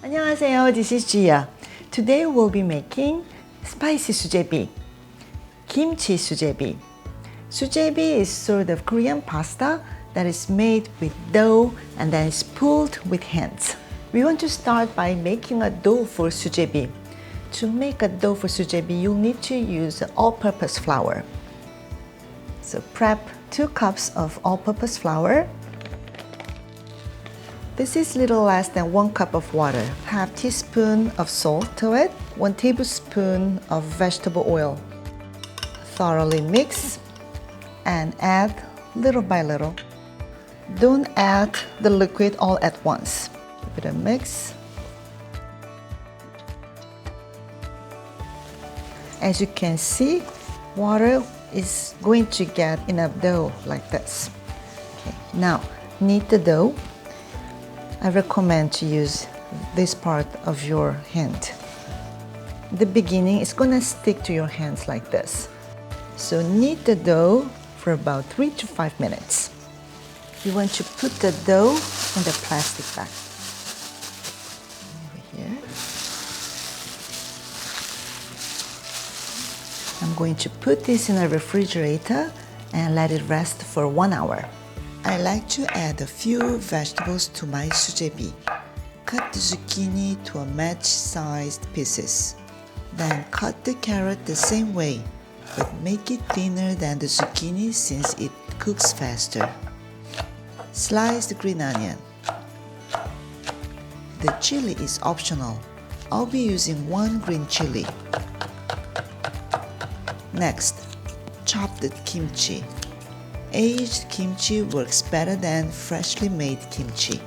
안녕하세요, this is Gia. Today we'll be making spicy sujebi, kimchi sujebi. Sujebi is sort of Korean pasta that is made with dough and then is pulled with hands. We want to start by making a dough for sujebi. To make a dough for sujebi, you'll need to use all-purpose flour. So prep 2 cups of all-purpose flour. This is little less than 1 cup of water. Half teaspoon of salt to it. 1 tablespoon of vegetable oil. Thoroughly mix and add little by little. Don't add the liquid all at once. Give it a mix. As you can see, water is going to get in a dough like this. Okay, now knead the dough. I recommend to use this part of your hand. The beginning is gonna stick to your hands like this. So knead the dough for about 3 to 5 minutes. You want to put the dough in the plastic bag. Over here. I'm going to put this in a refrigerator and let it rest for 1 hour. I like to add a few vegetables to my sujebi. Cut the zucchini to match-sized pieces. Then cut the carrot the same way, but make it thinner than the zucchini since it cooks faster. Slice the green onion. The chili is optional. I'll be using 1 green chili. Next, chop the kimchi. Aged kimchi works better than freshly made kimchi.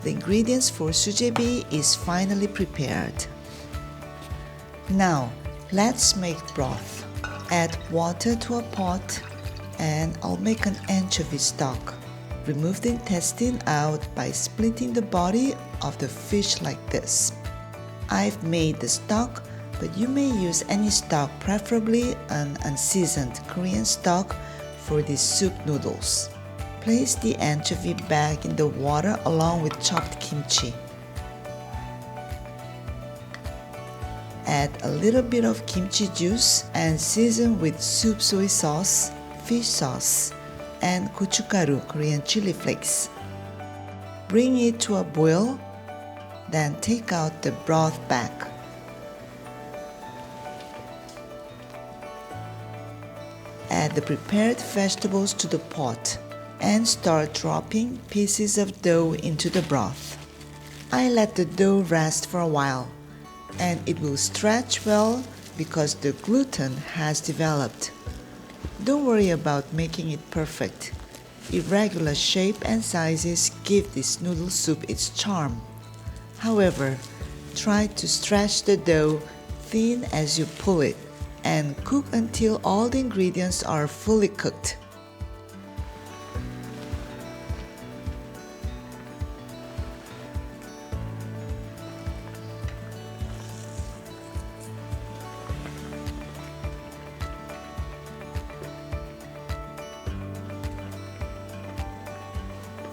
The ingredients for sujebi is finally prepared. Now, let's make broth. Add water to a pot and I'll make an anchovy stock. Remove the intestine out by splitting the body of the fish like this. I've made the stock, but you may use any stock, preferably an unseasoned Korean stock for these soup noodles. Place the anchovy back in the water along with chopped kimchi. Add a little bit of kimchi juice and season with soup soy sauce, fish sauce, and gochugaru Korean chili flakes. Bring it to a boil, then take out the broth back. Add the prepared vegetables to the pot and start dropping pieces of dough into the broth. I let the dough rest for a while and it will stretch well because the gluten has developed. Don't worry about making it perfect. Irregular shape and sizes give this noodle soup its charm. However, try to stretch the dough thin as you pull it and cook until all the ingredients are fully cooked.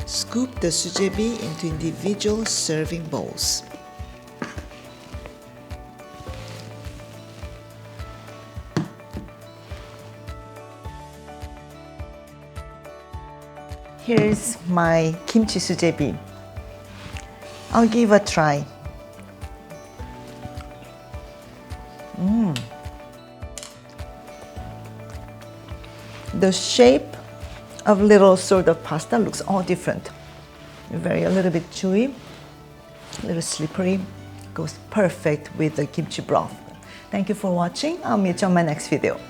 Scoop the sujebi into individual serving bowls. Here's my kimchi sujebi. I'll give a try. The shape of little sort of pasta looks all different. A little bit chewy, a little slippery. Goes perfect with the kimchi broth. Thank you for watching. I'll meet you on my next video.